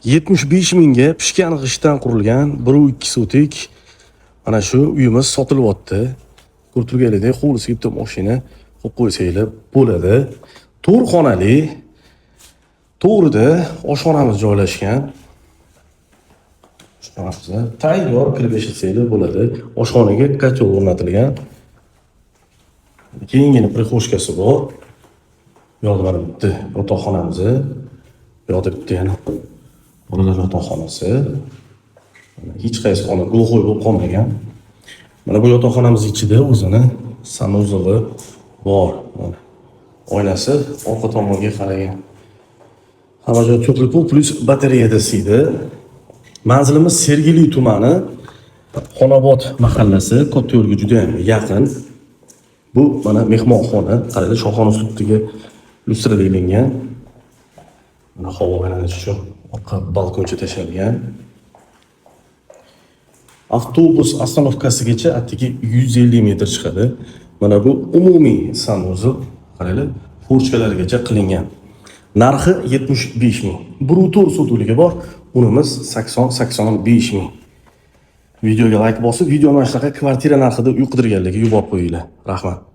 75 mingga pishgan g'ishtdan qurilgan 1.2 sotik mana shu uyimiz sotilyapti. Ko'rib turganingdek, hovlisiga bitta mashina qo'yib qo'ysanglar bo'ladi. 4 xonali, to'g'rida oshxonamiz joylashgan. Oshxonamizda tayyor kirib yashasanglar bo'ladi. Oshxonaga kotel o'rnatilgan. Keyingina prixoshkasi bor. Bu yoqda mana bitta yotoqxonamiz. Bu yoqda bitta yana bolalar yotoqxonasi. Hech qaysi xona gulxo'y bo'lib qolmagan. Mana bu yotoqxonamiz ichida o'zini sanuzeli bor. Oynasi orqa tomonga qaragan. Hamma joy to'pli plus batareya dasiydi. Manzilimiz Sergeli tumani, Xonobod mahallasi, Kattayo'lga juda ham yaqin. Bu mana mehmonxona, qaraylik, shohona ustiga lyustralangan. Mana havo aylanishi uchun orqa balkoncha tashalgan. Avtobus ostanovkasigacha atigi 150 metr chiqadi. Mana bu umumiy sanuzil, qaraylik, furchkalargacha qilingan. Narxi 75 ming. Brutor sotuvligi bor. Unimiz 80-85 ming. Videoga like bosib, video mana shunaqa kvartira narxida uy qidirganlarga yuborib qo'yinglar. Rahmat.